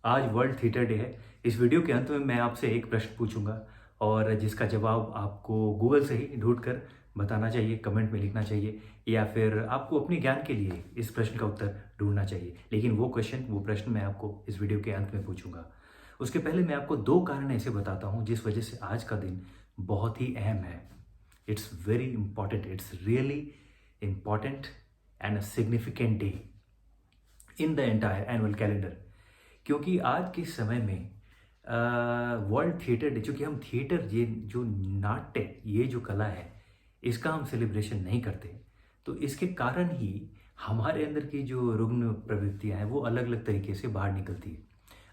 आज world theatre day है। इस वीडियो के अंत में मैं आपसे एक प्रश्न पूछूंगा और जिसका जवाब आपको गूगल से ही ढूंढ कर बताना चाहिए, कमेंट में लिखना चाहिए या फिर आपको अपने ज्ञान के लिए इस प्रश्न का उत्तर ढूंढना चाहिए। लेकिन वो प्रश्न मैं आपको इस वीडियो के अंत में पूछूंगा। उसके पहले मैं आपको दो कारण ऐसे बताता हूँ जिस वजह से आज का दिन बहुत ही अहम है। It's very important, it's really important and a significant day in the entire annual calendar. क्योंकि आज के समय में वर्ल्ड थिएटर डे, चूँकि हम थिएटर, ये जो नाट्य, ये जो कला है, इसका हम सेलिब्रेशन नहीं करते, तो इसके कारण ही हमारे अंदर की जो रुग्ण प्रवृत्तियां हैं वो अलग अलग तरीके से बाहर निकलती है।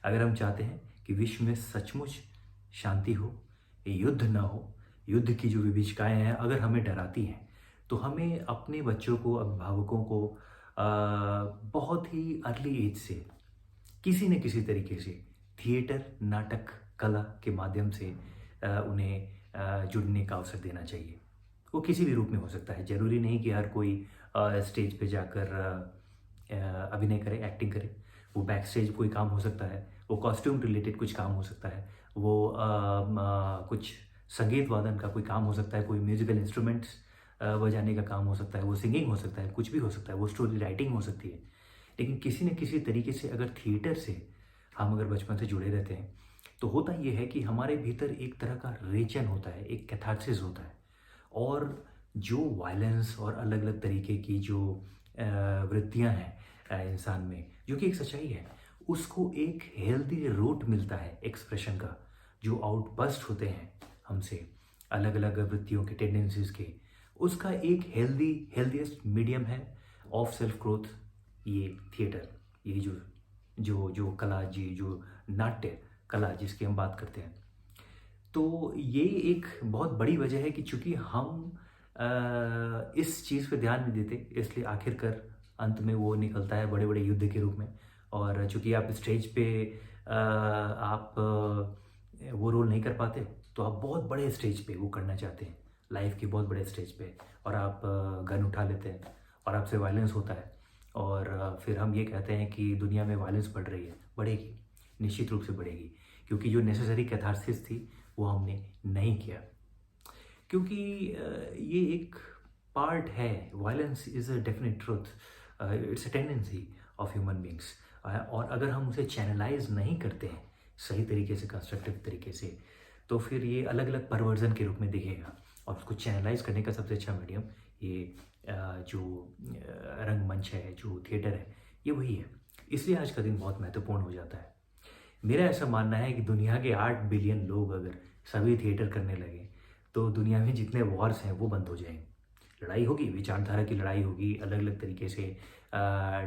अगर हम चाहते हैं कि विश्व में सचमुच शांति हो, युद्ध ना हो, युद्ध की जो विभीषिकाएं हैं अगर हमें डराती हैं, तो हमें अपने बच्चों को, अभिभावकों को बहुत ही अर्ली एज से किसी न किसी तरीके से थिएटर, नाटक, कला के माध्यम से उन्हें जुड़ने का अवसर देना चाहिए। वो किसी भी रूप में हो सकता है, ज़रूरी नहीं कि हर कोई स्टेज पे जाकर अभिनय करे, एक्टिंग करे। वो बैक स्टेज कोई काम हो सकता है, वो कॉस्ट्यूम रिलेटेड कुछ काम हो सकता है, वो कुछ संगीत वादन का कोई काम हो सकता है, कोई म्यूजिकल इंस्ट्रूमेंट्स बजाने का काम हो सकता है, वो सिंगिंग हो सकता है, कुछ भी हो सकता है, वो स्टोरी राइटिंग हो सकती है। लेकिन किसी न किसी तरीके से अगर थिएटर से हम अगर बचपन से जुड़े रहते हैं, तो होता ये है कि हमारे भीतर एक तरह का रेचन होता है, एक कैथार्सिस होता है। और जो वायलेंस और अलग अलग तरीके की जो वृत्तियां हैं इंसान में, जो कि एक सच्चाई है, उसको एक हेल्दी रूट मिलता है एक्सप्रेशन का। जो आउटबर्स्ट होते हैं हमसे, अलग अलग वृत्तियों के, टेंडेंसीज के, उसका एक हेल्दीएस्ट मीडियम है ऑफ सेल्फ ग्रोथ, ये थिएटर, ये जो जो जो कला, जी जो नाट्य कला जिसकी हम बात करते हैं। तो ये एक बहुत बड़ी वजह है कि चूंकि हम इस चीज़ पे ध्यान नहीं देते, इसलिए आखिरकार अंत में वो निकलता है बड़े बड़े युद्ध के रूप में। और चूंकि आप स्टेज पे आप वो रोल नहीं कर पाते, तो आप बहुत बड़े स्टेज पे वो करना चाहते हैं, लाइफ के बहुत बड़े स्टेज पे, और आप गन उठा लेते हैं और आपसे वायलेंस होता है। और फिर हम ये कहते हैं कि दुनिया में वायलेंस बढ़ रही है। बढ़ेगी, निश्चित रूप से बढ़ेगी, क्योंकि जो नेसेसरी कैथारसिस थी वो हमने नहीं किया। क्योंकि ये एक पार्ट है, violence is a definite truth, it's a tendency of human beings. और अगर हम उसे चैनलाइज नहीं करते हैं सही तरीके से, कंस्ट्रक्टिव तरीके से, तो फिर ये अलग अलग परवर्जन के रूप में दिखेगा। और उसको चैनलाइज करने का सबसे अच्छा मीडियम ये जो रंगमंच है, जो थिएटर है, ये वही है। इसलिए आज का दिन बहुत महत्वपूर्ण हो जाता है। मेरा ऐसा मानना है कि दुनिया के 8 बिलियन लोग अगर सभी थिएटर करने लगे, तो दुनिया में जितने वॉर्स हैं वो बंद हो जाएंगे। लड़ाई होगी, विचारधारा की लड़ाई होगी, अलग अलग तरीके से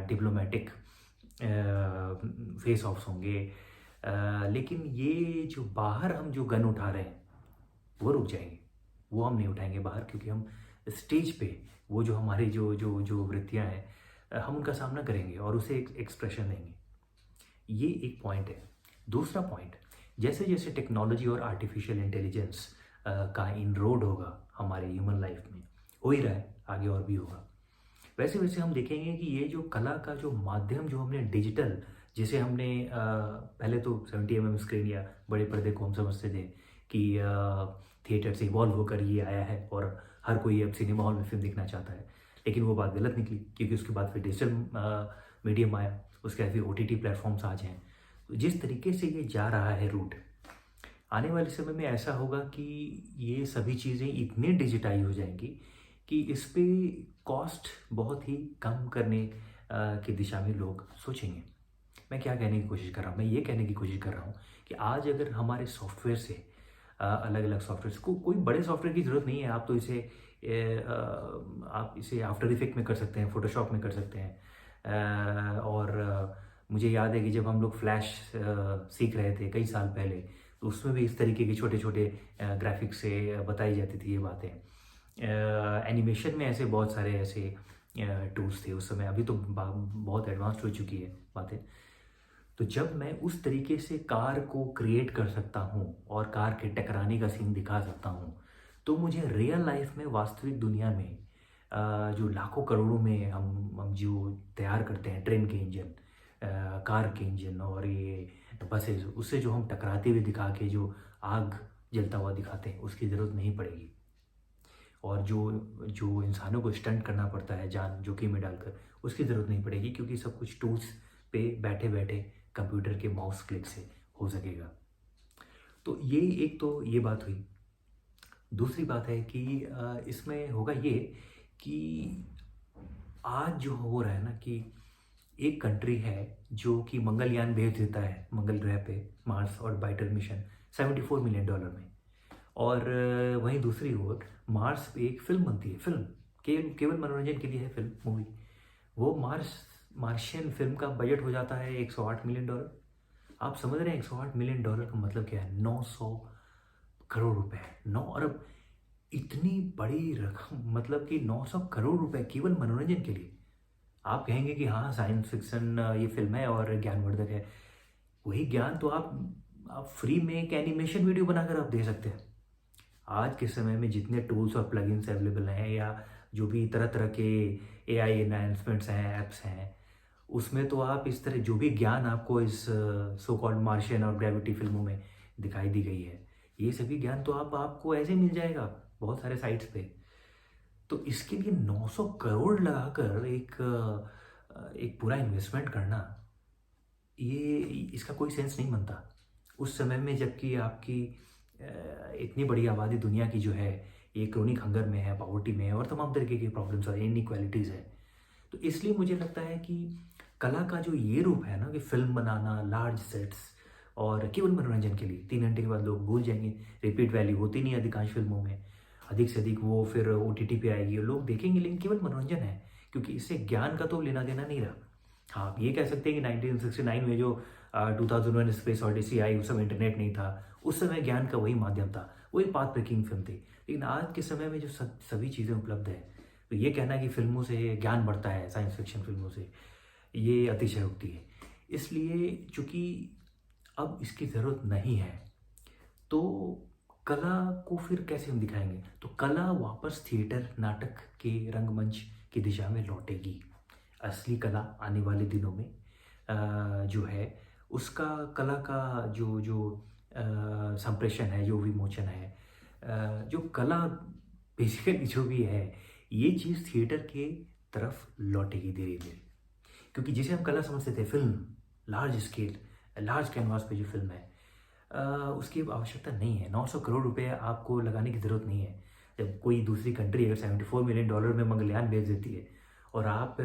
डिप्लोमेटिक फेस ऑफ्स होंगे, लेकिन ये जो बाहर हम जो गन उठा रहे हैं वो रुक जाएंगे। वो हम नहीं उठाएंगे बाहर, क्योंकि हम स्टेज पे वो जो हमारी जो जो जो वृत्तियां हैं, हम उनका सामना करेंगे और उसे एक एक्सप्रेशन देंगे। ये एक पॉइंट है। दूसरा पॉइंट, जैसे जैसे टेक्नोलॉजी और आर्टिफिशियल इंटेलिजेंस का इनरोड होगा हमारे ह्यूमन लाइफ में, हो ही रहा है, आगे और भी होगा, वैसे वैसे हम देखेंगे कि ये जो कला का जो माध्यम, जो हमने डिजिटल, जिसे हमने पहले तो 70 mm स्क्रीन या बड़े पर्दे को हम समझते थे कि थिएटर से इवॉल्व होकर ये आया है और हर कोई अब सिनेमा हॉल में फिल्म देखना चाहता है। लेकिन वो बात गलत निकली, क्योंकि उसके बाद फिर डिजिटल मीडियम आया, उसके बाद फिर OTT प्लेटफॉर्म्स आ जाए। तो जिस तरीके से ये जा रहा है रूट, आने वाले समय में ऐसा होगा कि ये सभी चीज़ें इतनी डिजिटाइज हो जाएंगी कि इस पे कॉस्ट बहुत ही कम करने की दिशा में लोग सोचेंगे। मैं क्या कहने की कोशिश कर रहा हूँ, मैं ये कहने की कोशिश कर रहा हूँ कि आज अगर हमारे सॉफ्टवेयर से, अलग अलग सॉफ्टवेयर को, कोई बड़े सॉफ्टवेयर की ज़रूरत नहीं है, आप तो इसे आप इसे आफ्टर इफेक्ट में कर सकते हैं, फोटोशॉप में कर सकते हैं। और मुझे याद है कि जब हम लोग फ्लैश सीख रहे थे कई साल पहले, तो उसमें भी इस तरीके के छोटे छोटे ग्राफिक्स से बताई जाती थी ये बातें। एनिमेशन में ऐसे बहुत सारे ऐसे टूल्स थे उस समय, अभी तो बहुत एडवांस्ड हो चुकी है बातें। तो जब मैं उस तरीके से कार को क्रिएट कर सकता हूँ और कार के टकराने का सीन दिखा सकता हूँ, तो मुझे रियल लाइफ में, वास्तविक दुनिया में जो लाखों करोड़ों में हम जो तैयार करते हैं ट्रेन के इंजन, कार के इंजन और ये बसेस, उससे जो हम टकराते हुए दिखा के जो आग जलता हुआ दिखाते हैं, उसकी ज़रूरत नहीं पड़ेगी। और जो जो इंसानों को स्टंट करना पड़ता है जान जोखिम में डालकर, उसकी ज़रूरत नहीं पड़ेगी, क्योंकि सब कुछ टूल्स पे बैठे बैठे कंप्यूटर के माउस क्लिक से हो सकेगा। तो ये एक तो ये बात हुई। दूसरी बात है कि इसमें होगा ये कि आज जो हो रहा है ना कि एक कंट्री है जो कि मंगलयान भेज देता है मंगल ग्रह पे, मार्स ऑर्बिटर मिशन, $74 मिलियन में। और वहीं दूसरी ओर मार्स पे एक फिल्म बनती है, फिल्म केवल केवल मनोरंजन के लिए है, फिल्म मूवी। वो मार्शियन फिल्म का बजट हो जाता है $108 मिलियन। आप समझ रहे हैं $108 मिलियन का मतलब क्या है? 900 करोड़ रुपए, 9 अरब। इतनी बड़ी रकम, मतलब कि 900 करोड़ रुपए केवल मनोरंजन के लिए। आप कहेंगे कि हाँ, साइंस फिक्शन ये फिल्म है और ज्ञानवर्धक है। वही ज्ञान तो आप फ्री में एक एनिमेशन वीडियो बनाकर आप दे सकते हैं। आज के समय में जितने टूल्स और प्लगइन्स अवेलेबल हैं, या जो भी तरह तरह के एआई एनहांसमेंट्स हैं, ऐप्स हैं, उसमें तो आप इस तरह जो भी ज्ञान आपको इस सो कॉल्ड मार्शियन और ग्रेविटी फिल्मों में दिखाई दी गई है, ये सभी ज्ञान तो आपको ऐसे मिल जाएगा बहुत सारे साइट्स पे। तो इसके लिए 900 करोड़ लगाकर एक पूरा इन्वेस्टमेंट करना, ये इसका कोई सेंस नहीं बनता उस समय में, जबकि आपकी इतनी बड़ी आबादी दुनिया की जो है ये क्रोनिक हंगर में है, पॉवर्टी में है, और तमाम तरीके की प्रॉब्लम्स और इनइक्वालिटीज़ है। तो इसलिए मुझे लगता है कि कला का जो ये रूप है ना कि फिल्म बनाना, लार्ज सेट्स और केवल मनोरंजन के लिए, 3 घंटे के बाद लोग भूल जाएंगे, रिपीट वैल्यू होती नहीं अधिकांश फिल्मों में। अधिक से अधिक वो फिर ओटीटी पे आएगी और लोग देखेंगे, लेकिन केवल मनोरंजन है, क्योंकि इससे ज्ञान का तो लेना देना नहीं रहा। हाँ, आप ये कह सकते हैं कि 1969 में जो 2001 स्पेस ऑडिसी आई, उस समय इंटरनेट नहीं था, उस समय ज्ञान का वही माध्यम था, वही पाथ ब्रेकिंग फिल्म थी। लेकिन आज के समय में जो सभी चीज़ें उपलब्ध है, तो ये कहना कि फिल्मों से ज्ञान बढ़ता है, साइंस फिक्शन फिल्मों से, ये अतिशयोक्ति है। इसलिए चूंकि अब इसकी ज़रूरत नहीं है, तो कला को फिर कैसे हम दिखाएंगे? तो कला वापस थिएटर, नाटक के रंगमंच की दिशा में लौटेगी। असली कला आने वाले दिनों में जो है उसका, कला का जो जो संप्रेषण है, जो विमोचन है, जो कला बेसिकली जो भी है, ये चीज़ थिएटर के तरफ लौटेगी धीरे धीरे। क्योंकि जिसे हम कला समझते थे, film, large scale, large canvas पे जो फिल्म है, उसकी अब आवश्यकता नहीं है। 900 करोड़ रुपए आपको लगाने की ज़रूरत नहीं है। जब कोई दूसरी कंट्री अगर $74 मिलियन में मंगलयान भेज देती है, और आप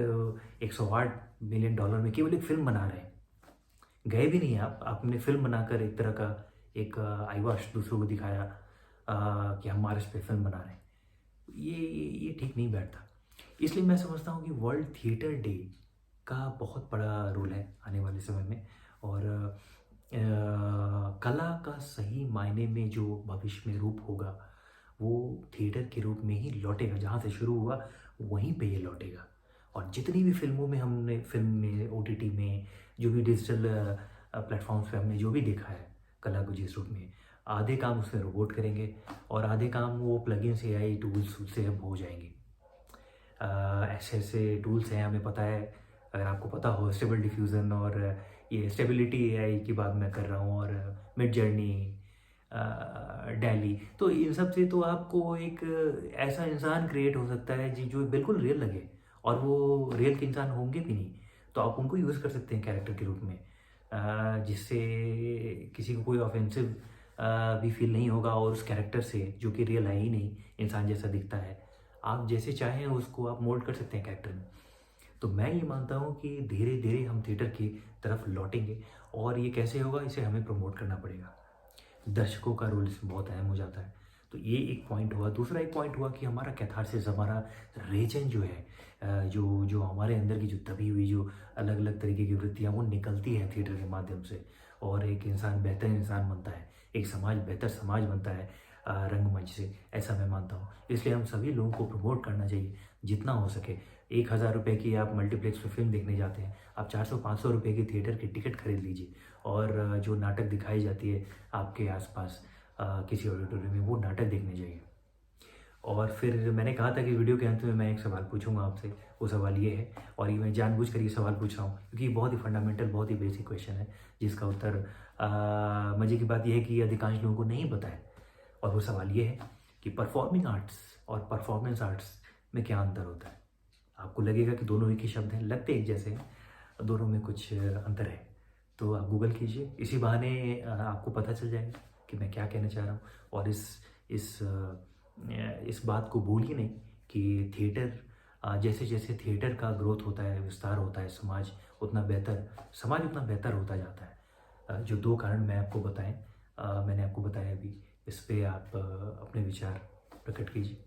$108 मिलियन में केवल एक फिल्म बना रहे हैं, गए भी नहीं आप, आपने फिल्म बनाकर एक तरह का एक आईवाश दूसरों को दिखाया कि हम मार्स पे फिल्म बना रहे हैं, ये ठीक नहीं बैठता। इसलिए मैं समझता हूँ कि वर्ल्ड थिएटर डे का बहुत बड़ा रोल है आने वाले समय में। और कला का सही मायने में जो भविष्य में रूप होगा, वो थिएटर के रूप में ही लौटेगा। जहाँ से शुरू हुआ वहीं पे ये लौटेगा। और जितनी भी फिल्मों में हमने, फिल्म में, ओटीटी में, जो भी डिजिटल प्लेटफॉर्म्स पे हमने जो भी देखा है कला को जिस रूप में, आधे काम उसमें रोबोट करेंगे और आधे काम वो प्लगइन से, एआई टूल्स से अब हो जाएंगे। ऐसे ऐसे टूल्स हैं, हमें पता है, अगर आपको पता हो, स्टेबल डिफ्यूज़न, और ये स्टेबिलिटी एआई की बात मैं कर रहा हूँ, और मिड जर्नी, डैली, तो इन सब से तो आपको एक ऐसा इंसान क्रिएट हो सकता है जी जो बिल्कुल रियल लगे, और वो रियल के इंसान होंगे भी नहीं, तो आप उनको यूज़ कर सकते हैं कैरेक्टर के रूप में, जिससे किसी को कोई ऑफेंसिव भी फील नहीं होगा। और उस कैरेक्टर से, जो कि रियल है ही नहीं, इंसान जैसा दिखता है, आप जैसे चाहें उसको आप मोल्ड कर सकते हैं कैरेक्टर में। तो मैं ये मानता हूँ कि धीरे धीरे हम थिएटर की तरफ लौटेंगे। और ये कैसे होगा, इसे हमें प्रमोट करना पड़ेगा। दर्शकों का रोल इसमें बहुत अहम हो जाता है। तो ये एक पॉइंट हुआ। दूसरा एक पॉइंट हुआ कि हमारा कैथारसिस, हमारा रेजन जो है, जो जो हमारे अंदर की जो दबी हुई जो अलग अलग तरीके की वृत्तियाँ, वो निकलती हैं थिएटर के माध्यम से, और एक इंसान बेहतर इंसान बनता है, एक समाज बेहतर समाज बनता है रंगमंच से, ऐसा मैं मानता हूँ। इसलिए हम सभी लोगों को प्रमोट करना चाहिए जितना हो सके। 1,000 रुपये की आप मल्टीप्लेक्स में फिल्म देखने जाते हैं, आप 400-500 रुपये की थिएटर की टिकट खरीद लीजिए, और जो नाटक दिखाई जाती है आपके आसपास किसी ऑडिटोरियम में, वो नाटक देखने जाइए। और फिर मैंने कहा था कि वीडियो के अंत में मैं एक सवाल पूछूंगा आपसे। वो सवाल ये है, और ये मैं जानबूझकर ये सवाल पूछ रहा हूँ क्योंकि ये बहुत ही फंडामेंटल, बहुत ही बेसिक क्वेश्चन है, जिसका उत्तर मज़े की बात यह है कि अधिकांश लोगों को नहीं पता है। और वो सवाल ये है कि परफॉर्मिंग आर्ट्स और परफॉर्मेंस आर्ट्स में क्या अंतर होता है। आपको लगेगा कि दोनों एक ही शब्द हैं, लगते एक जैसे हैं, दोनों में कुछ अंतर है। तो आप गूगल कीजिए, इसी बहाने आपको पता चल जाएगा कि मैं क्या कहना चाह रहा हूँ। और इस बात को भूलिए नहीं कि थिएटर, जैसे जैसे थिएटर का ग्रोथ होता है, विस्तार होता है, समाज उतना बेहतर होता जाता है। जो 2 कारण मैंने आपको बताया अभी, इस पे आप अपने विचार प्रकट कीजिए।